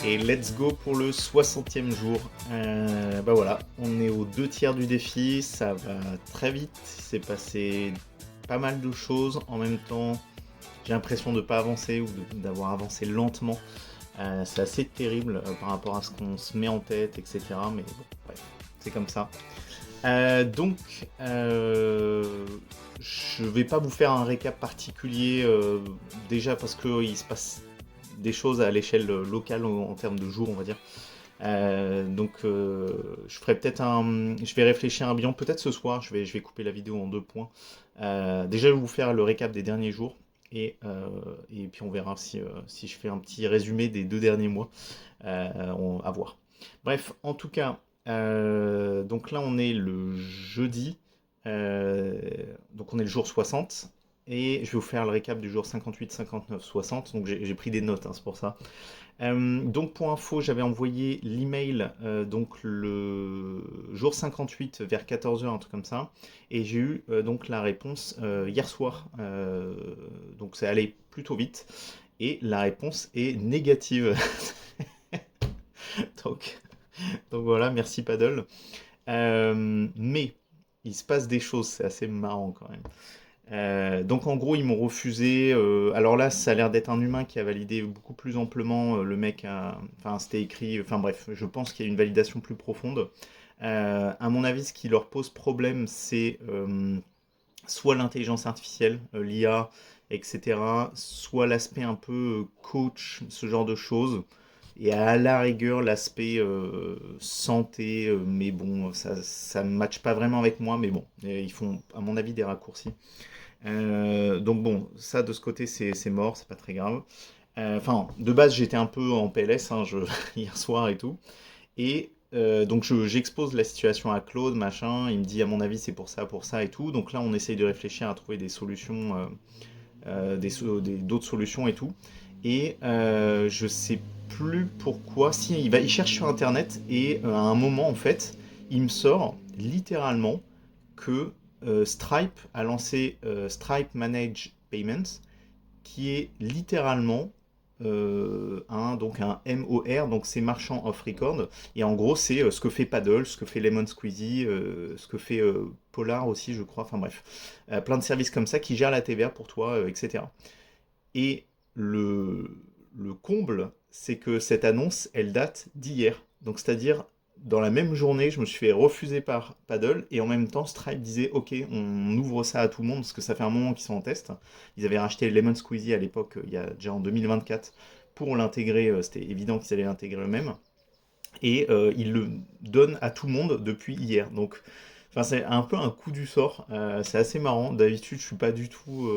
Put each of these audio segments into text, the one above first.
Et let's go pour le 60e jour. Bah voilà, on est aux 2 tiers du défi, ça va très vite, il s'est passé pas mal de choses. En même temps, j'ai l'impression de ne pas avancer ou d'avoir avancé lentement. C'est assez terrible par rapport à ce qu'on se met en tête, etc. Mais bon, bref, c'est comme ça. Donc, je vais pas vous faire un récap particulier, déjà parce qu'il se passe des choses à l'échelle locale en termes de jours, on va dire. Donc, je ferai peut-être je vais réfléchir à un bilan, peut-être ce soir. Je vais couper la vidéo en 2 points. Déjà, je vais vous faire le récap des derniers jours. Et puis on verra si je fais un petit résumé des 2 derniers mois. À voir. Bref, en tout cas, donc là on est le jeudi. Euh, donc on est le jour 60. Et je vais vous faire le récap du jour 58, 59, 60. Donc j'ai pris des notes, hein, c'est pour ça. Donc pour info, j'avais envoyé l'email donc le jour 58 vers 14 h, un truc comme ça. Et j'ai eu donc la réponse hier soir. Donc c'est allé plutôt vite. Et la réponse est négative. donc, donc voilà, merci Paddle. Mais il se passe des choses, c'est assez marrant quand même. Donc en gros, ils m'ont refusé. Alors là, ça a l'air d'être un humain qui a validé beaucoup plus amplement. Le mec a, enfin, c'était écrit. Enfin bref, je pense qu'il y a une validation plus profonde. À mon avis, ce qui leur pose problème, c'est soit l'intelligence artificielle, l'IA, etc., soit l'aspect un peu coach, ce genre de choses. Et à la rigueur, l'aspect santé, mais bon, ça ne matche pas vraiment avec moi, mais bon, ils font, à mon avis, des raccourcis. Donc bon, ça de ce côté c'est mort, c'est pas très grave. Enfin, de base j'étais un peu en PLS hein, hier soir et tout. Et donc j'expose la situation à Claude, machin, il me dit à mon avis c'est pour ça et tout. Donc là on essaye de réfléchir à trouver des solutions, d'autres solutions et tout. Et je sais plus pourquoi, si il cherche sur internet et à un moment en fait, il me sort littéralement que Stripe a lancé Stripe Managed Payments, qui est littéralement donc un MOR, donc c'est Marchand of Record, et en gros c'est ce que fait Paddle, ce que fait Lemon Squeezie, ce que fait Polar aussi je crois, enfin bref, plein de services comme ça qui gèrent la TVA pour toi, etc. Et le comble, c'est que cette annonce, elle date d'hier. Donc, c'est-à-dire, dans la même journée, je me suis fait refuser par Paddle et en même temps, Stripe disait ok, on ouvre ça à tout le monde parce que ça fait un moment qu'ils sont en test. Ils avaient racheté Lemon Squeezie à l'époque, il y a déjà en 2024, pour l'intégrer. C'était évident qu'ils allaient l'intégrer eux-mêmes. Et ils le donnent à tout le monde depuis hier. Donc, enfin, c'est un peu un coup du sort. C'est assez marrant. D'habitude, je suis pas du tout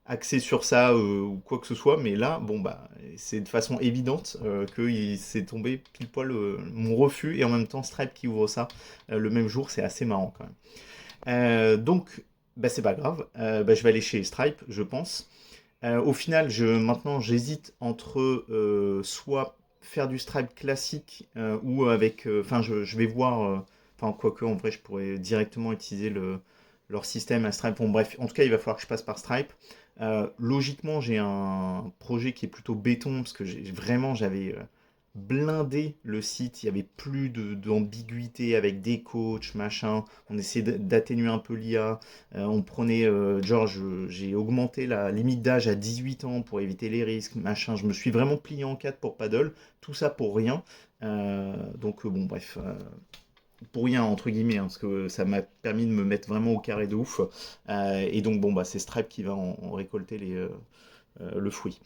axé sur ça ou quoi que ce soit, mais là, bon bah, c'est de façon évidente que s'est tombé pile poil mon refus et en même temps Stripe qui ouvre ça le même jour. C'est assez marrant quand même. Donc, bah, c'est pas grave. Bah, je vais aller chez Stripe, je pense. Au final, maintenant, j'hésite entre soit faire du Stripe classique ou avec. Enfin, je vais voir. Enfin, quoique, en vrai, je pourrais directement utiliser leur système à Stripe. Bon, bref, en tout cas, il va falloir que je passe par Stripe. Logiquement, j'ai un projet qui est plutôt béton parce que j'avais blindé le site. Il y avait plus d'ambiguïté avec des coachs, machin. On essayait d'atténuer un peu l'IA. On prenait, genre, j'ai augmenté la limite d'âge à 18 ans pour éviter les risques, machin. Je me suis vraiment plié en quatre pour Paddle. Tout ça pour rien. Donc, bon, bref. Pour rien, entre guillemets, hein, parce que ça m'a permis de me mettre vraiment au carré de ouf. Et donc, bon, bah, c'est Stripe qui va en récolter le fruit.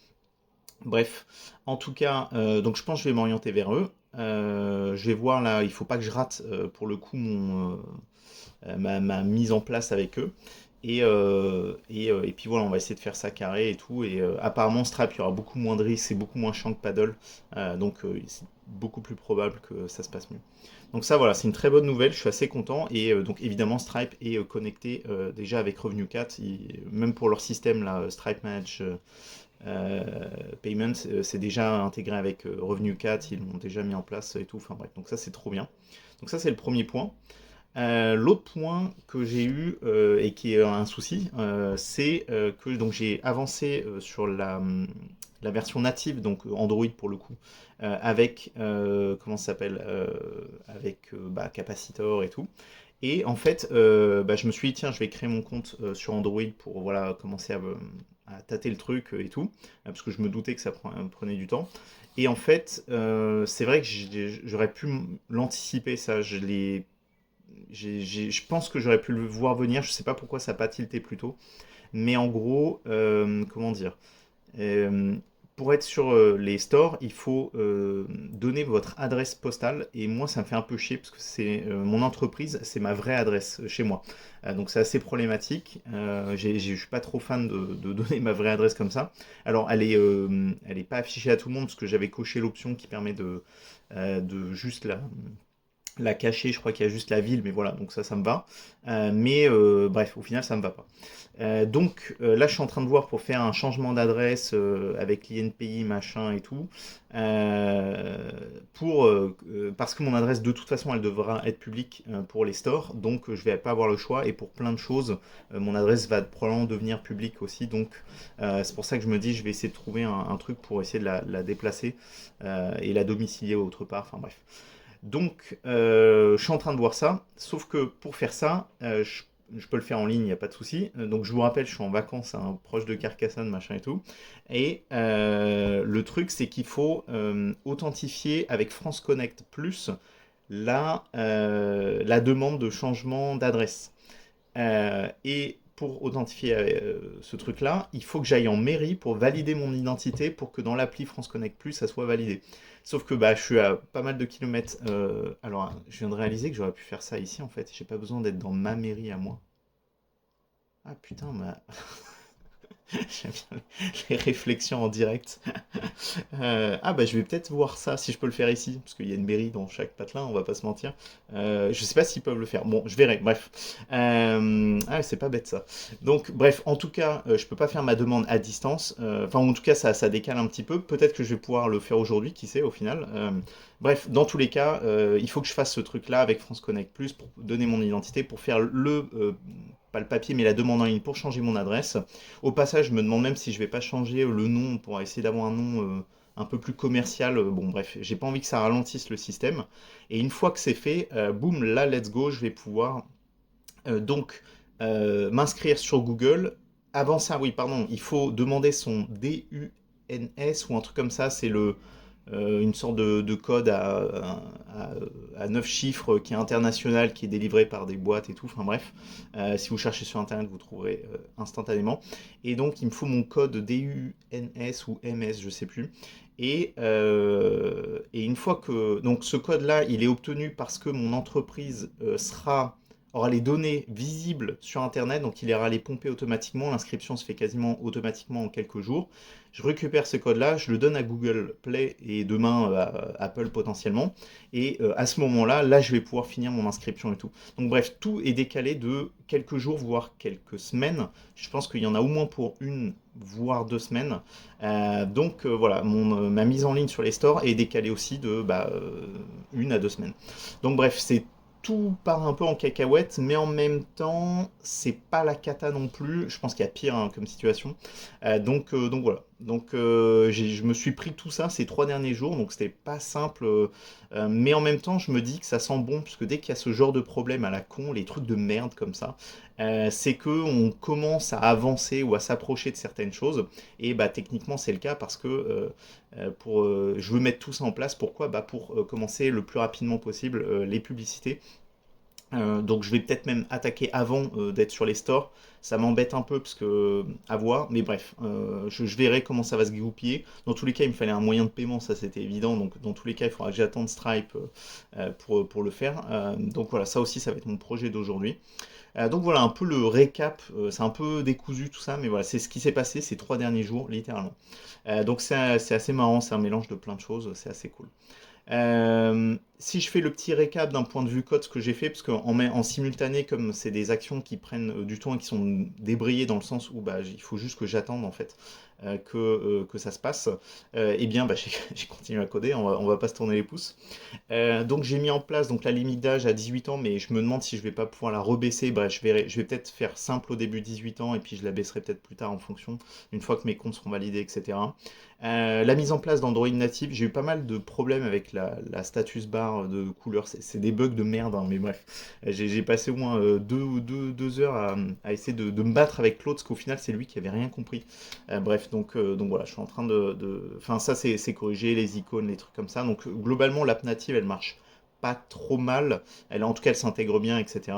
Bref, en tout cas, donc je pense que je vais m'orienter vers eux. Je vais voir là, il faut pas que je rate pour le coup ma mise en place avec eux. Et puis voilà, on va essayer de faire ça carré et tout. Et apparemment, Stripe, il y aura beaucoup moins de risques, c'est beaucoup moins chiant que Paddle. Donc c'est beaucoup plus probable que ça se passe mieux. Donc ça, voilà, c'est une très bonne nouvelle, je suis assez content. Et donc évidemment, Stripe est connecté déjà avec RevenueCat, même pour leur système, là, Stripe Manage Payment, c'est déjà intégré avec RevenueCat, ils l'ont déjà mis en place et tout. Enfin bref, donc ça, c'est trop bien. Donc ça, c'est le premier point. L'autre point que j'ai eu et qui est un souci, c'est que donc j'ai avancé sur la version native, donc Android pour le coup, avec, comment ça s'appelle, avec bah, capacitor et tout. Et en fait, bah, je me suis dit, tiens, je vais créer mon compte sur Android pour voilà, commencer à tâter le truc et tout, parce que je me doutais que ça prenait du temps. Et en fait, c'est vrai que j'aurais pu l'anticiper, ça. Je pense que j'aurais pu le voir venir. Je sais pas pourquoi ça n'a pas tilté plus tôt. Mais en gros, comment dire euh, pour être sur les stores, il faut donner votre adresse postale. Et moi, ça me fait un peu chier parce que c'est mon entreprise, c'est ma vraie adresse chez moi. Donc c'est assez problématique. Je suis pas trop fan de donner ma vraie adresse comme ça. Alors elle est pas affichée à tout le monde parce que j'avais coché l'option qui permet de juste la cacher. Je crois qu'il y a juste la ville, mais voilà, donc ça me va. Mais bref, au final, ça me va pas. Là, je suis en train de voir pour faire un changement d'adresse avec l'INPI, machin et tout. Parce que mon adresse, de toute façon, elle devra être publique pour les stores. Donc, je vais pas avoir le choix. Et pour plein de choses, mon adresse va probablement devenir publique aussi. Donc, c'est pour ça que je me dis, je vais essayer de trouver un truc pour essayer de la déplacer et la domicilier autre part. Enfin, bref. Donc, je suis en train de voir ça, sauf que pour faire ça, je peux le faire en ligne, il n'y a pas de souci. Donc, je vous rappelle, je suis en vacances, hein, proche de Carcassonne, machin et tout. Et le truc, c'est qu'il faut authentifier avec France Connect Plus la demande de changement d'adresse. Et pour authentifier ce truc-là, il faut que j'aille en mairie pour valider mon identité pour que dans l'appli France Connect Plus, ça soit validé. Sauf que bah, je suis à pas mal de kilomètres. Alors, je viens de réaliser que j'aurais pu faire ça ici en fait. J'ai pas besoin d'être dans ma mairie à moi. Ah putain, j'aime bien les réflexions en direct. Ah bah je vais peut-être voir ça si je peux le faire ici, parce qu'il y a une mairie dans chaque patelin, on va pas se mentir. Je sais pas s'ils peuvent le faire. Bon, je verrai. Bref. Ah c'est pas bête ça. Donc bref, en tout cas, je peux pas faire ma demande à distance. Enfin en tout cas ça décale un petit peu. Peut-être que je vais pouvoir le faire aujourd'hui, qui sait au final. Bref, dans tous les cas, il faut que je fasse ce truc-là avec France Connect Plus pour donner mon identité, pour faire pas le papier, mais la demande en ligne pour changer mon adresse. Au passage, je me demande même si je vais pas changer le nom pour essayer d'avoir un nom un peu plus commercial. Bon, bref, j'ai pas envie que ça ralentisse le système. Et une fois que c'est fait, boum, là, let's go, je vais pouvoir m'inscrire sur Google. Avant ça, oui, pardon, il faut demander son DUNS ou un truc comme ça. C'est une sorte de code à 9 chiffres qui est international, qui est délivré par des boîtes et tout. Enfin bref, si vous cherchez sur Internet, vous trouverez instantanément. Et donc, il me faut mon code DUNS ou MS, je sais plus. Et une fois que donc ce code-là, il est obtenu parce que mon entreprise aura les données visibles sur Internet, donc il ira les pomper automatiquement. L'inscription se fait quasiment automatiquement en quelques jours. Je récupère ce code-là, je le donne à Google Play et demain à Apple potentiellement. Et à ce moment-là, là, je vais pouvoir finir mon inscription et tout. Donc bref, tout est décalé de quelques jours, voire quelques semaines. Je pense qu'il y en a au moins pour une, voire 2 semaines. Voilà, ma mise en ligne sur les stores est décalée aussi de 1 à 2 semaines. Donc bref, c'est tout part un peu en cacahuète, mais en même temps, c'est pas la cata non plus. Je pense qu'il y a pire hein, comme situation. Donc voilà. Je me suis pris tout ça ces 3 derniers jours, donc c'était pas simple. Mais en même temps, je me dis que ça sent bon, puisque dès qu'il y a ce genre de problème à la con, les trucs de merde comme ça, c'est que on commence à avancer ou à s'approcher de certaines choses. Et bah techniquement, c'est le cas parce que je veux mettre tout ça en place. Pourquoi? Bah pour commencer le plus rapidement possible les publicités. Donc je vais peut-être même attaquer avant d'être sur les stores. Ça m'embête un peu parce que à voir, mais bref, je verrai comment ça va se goupiller. Dans tous les cas, il me fallait un moyen de paiement, ça c'était évident. Donc dans tous les cas, il faudra que j'attende Stripe pour le faire. Donc voilà, ça aussi, ça va être mon projet d'aujourd'hui. Donc voilà un peu le récap. C'est un peu décousu tout ça, mais voilà, c'est ce qui s'est passé ces 3 derniers jours, littéralement. Donc c'est assez marrant, c'est un mélange de plein de choses, c'est assez cool. Si je fais le petit récap d'un point de vue code, ce que j'ai fait, parce en simultané, comme c'est des actions qui prennent du temps et qui sont débrayées dans le sens où bah, il faut juste que j'attende en fait. que ça se passe, eh bien, bah, j'ai continué à coder, on va pas se tourner les pouces. Donc j'ai mis en place donc la limite d'âge à 18 ans, mais je me demande si je vais pas pouvoir la rebaisser. Bref, je vais peut-être faire simple au début 18 ans et puis je la baisserai peut-être plus tard en fonction, une fois que mes comptes seront validés, etc. La mise en place d'Android native, j'ai eu pas mal de problèmes avec la status bar de couleur. C'est des bugs de merde, hein, mais bref. J'ai passé au moins 2 heures à essayer de me battre avec Claude, parce qu'au final, c'est lui qui avait rien compris. Bref, donc voilà, je suis en train Enfin, ça, c'est corrigé, les icônes, les trucs comme ça. Donc globalement, l'app native, elle marche pas trop mal. En tout cas, elle s'intègre bien, etc.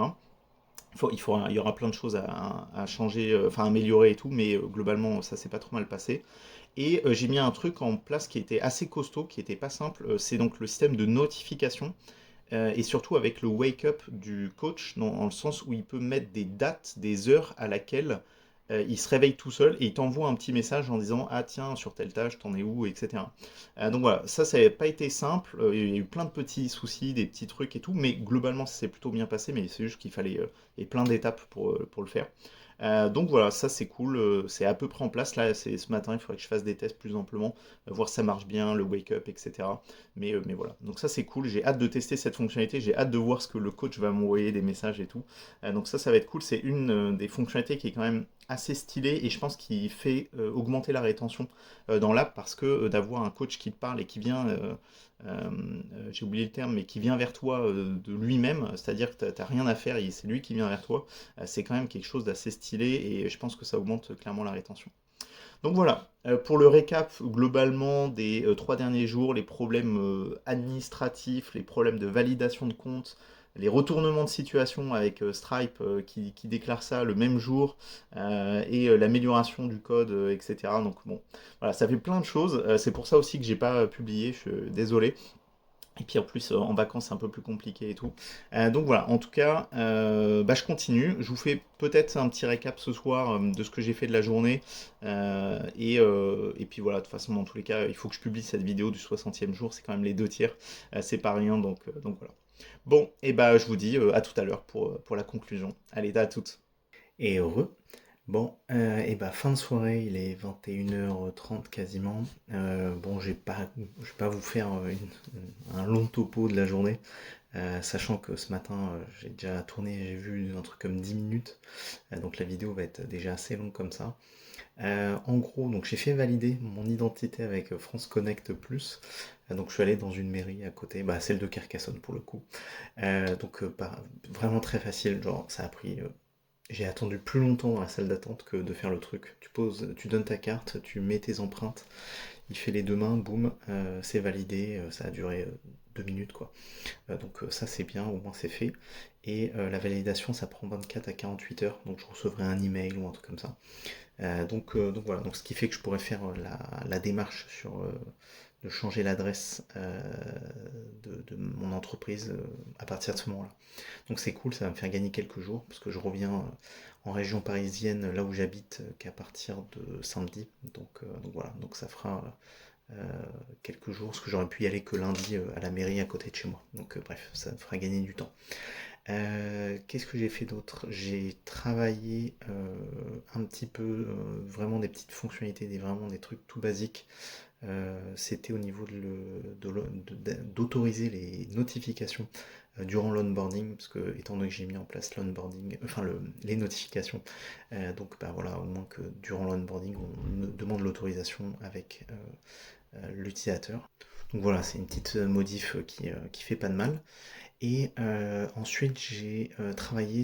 Il y aura plein de choses à changer, enfin améliorer et tout, mais globalement, ça s'est pas trop mal passé. Et j'ai mis un truc en place qui était assez costaud, qui était pas simple. C'est donc le système de notification et surtout avec le wake up du coach, dans le sens où il peut mettre des dates, des heures à laquelle il se réveille tout seul et il t'envoie un petit message en disant ah tiens sur telle tâche t'en es où, etc. Donc voilà, ça n'a pas été simple. Il y a eu plein de petits soucis, des petits trucs et tout, mais globalement ça s'est plutôt bien passé, mais c'est juste qu'il fallait et plein d'étapes pour le faire. Donc voilà, ça c'est cool, c'est à peu près en place. Là, c'est ce matin, il faudrait que je fasse des tests plus amplement, voir si ça marche bien, le wake up, etc. Mais voilà, donc ça c'est cool, j'ai hâte de tester cette fonctionnalité, j'ai hâte de voir ce que le coach va m'envoyer, des messages et tout. Donc ça va être cool, c'est une des fonctionnalités qui est quand même assez stylée et je pense qu'il fait augmenter la rétention dans l'app parce que d'avoir un coach qui te parle et qui vient, j'ai oublié le terme, mais qui vient vers toi de lui-même, c'est-à-dire que t'as rien à faire, c'est lui qui vient vers toi, c'est quand même quelque chose d'assez stylé et je pense que ça augmente clairement la rétention. Donc voilà, pour le récap globalement des 3 derniers jours, les problèmes administratifs, les problèmes de validation de compte, les retournements de situation avec Stripe qui déclare ça le même jour, et l'amélioration du code, etc. Donc bon, voilà, ça fait plein de choses. C'est pour ça aussi que j'ai pas publié, je suis désolé. Et puis en plus, en vacances, c'est un peu plus compliqué et tout. Donc voilà, en tout cas, bah, je continue. Je vous fais peut-être un petit récap ce soir de ce que j'ai fait de la journée. Et puis voilà, de toute façon, dans tous les cas, il faut que je publie cette vidéo du 60e jour. C'est quand même les 2 tiers. C'est pas rien, donc voilà. Bon, et bah je vous dis à tout à l'heure pour la conclusion. Allez, à toutes. Et heureux. Bon, et bah fin de soirée, il est 21h30 quasiment. Bon, je vais pas vous faire un long topo de la journée, sachant que ce matin, j'ai déjà tourné, j'ai vu un truc comme 10 minutes, donc la vidéo va être déjà assez longue comme ça. En gros, donc j'ai fait valider mon identité avec France Connect Plus. Donc je suis allé dans une mairie à côté, bah, celle de Carcassonne pour le coup. Donc vraiment très facile, genre ça a pris j'ai attendu plus longtemps dans la salle d'attente que de faire le truc. Tu donnes ta carte, tu mets tes empreintes, il fait les deux mains, boum, c'est validé, ça a duré 2 minutes quoi. Donc ça c'est bien, au moins c'est fait. Et la validation ça prend 24 à 48 heures, donc je recevrai un email ou un truc comme ça. Donc voilà, donc ce qui fait que je pourrais faire la démarche de changer l'adresse de mon entreprise à partir de ce moment-là. Donc c'est cool, ça va me faire gagner quelques jours, parce que je reviens en région parisienne, là où j'habite, qu'à partir de samedi. Donc voilà, donc ça fera quelques jours, parce que j'aurais pu y aller que lundi à la mairie à côté de chez moi. Donc bref, ça me fera gagner du temps. Qu'est-ce que j'ai fait d'autre? J'ai travaillé un petit peu, vraiment des petites fonctionnalités, vraiment des trucs tout basiques. C'était au niveau d'autoriser les notifications durant l'onboarding, parce que étant donné que j'ai mis en place l'onboarding, enfin les notifications, donc bah voilà, au moins que durant l'onboarding, on me demande l'autorisation avec l'utilisateur. Donc voilà, c'est une petite modif qui fait pas de mal. Et ensuite, j'ai travaillé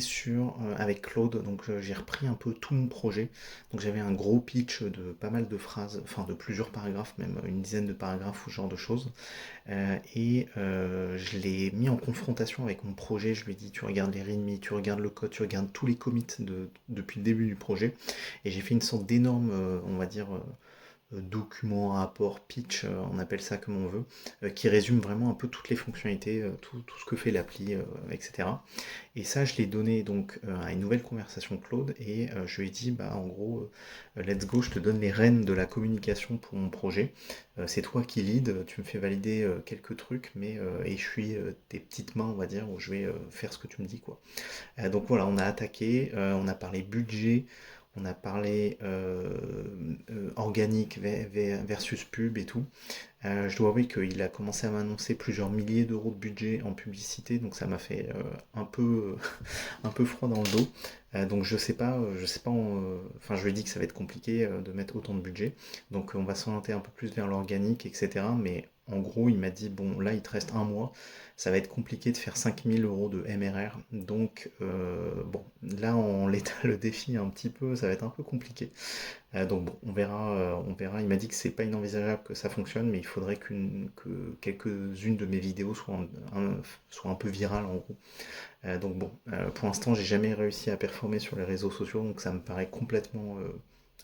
avec Claude, donc j'ai repris un peu tout mon projet. Donc j'avais un gros pitch de pas mal de phrases, enfin de plusieurs paragraphes, même une dizaine de paragraphes ou ce genre de choses. Je l'ai mis en confrontation avec mon projet. Je lui ai dit, tu regardes les README, tu regardes le code, tu regardes tous les commits depuis le début du projet. Et j'ai fait une sorte d'énorme, on va dire, document, rapport, pitch, on appelle ça comme on veut, qui résume vraiment un peu toutes les fonctionnalités, tout ce que fait l'appli, etc. Et ça, je l'ai donné donc à une nouvelle conversation Claude et je lui ai dit, bah en gros, let's go, je te donne les rênes de la communication pour mon projet. C'est toi qui lead, tu me fais valider quelques trucs, mais et je suis tes petites mains, on va dire, où je vais faire ce que tu me dis, quoi. Donc voilà, on a attaqué, on a parlé budget, On a parlé organique versus pub et tout. Je dois avouer qu'il a commencé à m'annoncer plusieurs milliers d'euros de budget en publicité, donc ça m'a fait un peu, un peu froid dans le dos. Donc je sais pas, enfin je lui ai dit que ça va être compliqué de mettre autant de budget. Donc on va s'orienter un peu plus vers l'organique, etc. Mais en gros, il m'a dit, bon, là il te reste un mois, ça va être compliqué de faire 5 000 € de MRR. Donc bon, là on l'étale le défi un petit peu, ça va être un peu compliqué. Donc bon, on verra, on verra. Il m'a dit que c'est pas inenvisageable que ça fonctionne, mais il faudrait que quelques-unes de mes vidéos soient un peu virales en gros. Donc bon, pour l'instant, j'ai jamais réussi à performer sur les réseaux sociaux, donc ça me paraît complètement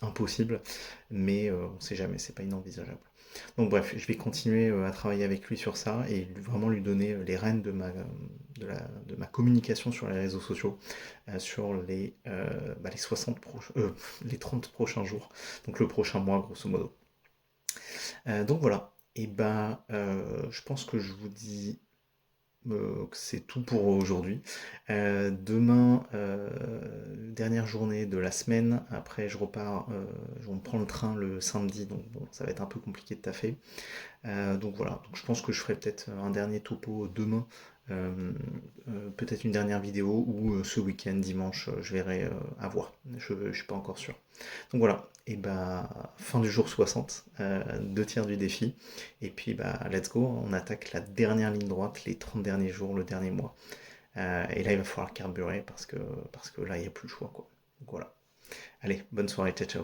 impossible, mais on sait jamais, c'est pas inenvisageable. Donc bref, je vais continuer à travailler avec lui sur ça et vraiment lui donner les rênes de ma communication sur les réseaux sociaux sur les 30 prochains jours, donc le prochain mois grosso modo. Donc voilà, et ben je pense que je vous dis que c'est tout pour aujourd'hui. Demain, dernière journée de la semaine. Après, je repars, je reprends le train le samedi, donc bon, ça va être un peu compliqué de taffer. Donc voilà, donc je pense que je ferai peut-être un dernier topo demain, euh, peut-être une dernière vidéo ou ce week-end, dimanche, je verrai à voir. Je ne suis pas encore sûr. Donc voilà, et bah fin du jour 60, 2 tiers du défi, et puis bah let's go, on attaque la dernière ligne droite, les 30 derniers jours, le dernier mois. Et là il va falloir carburer parce que là il n'y a plus le choix quoi. Donc voilà. Allez, bonne soirée, ciao ciao.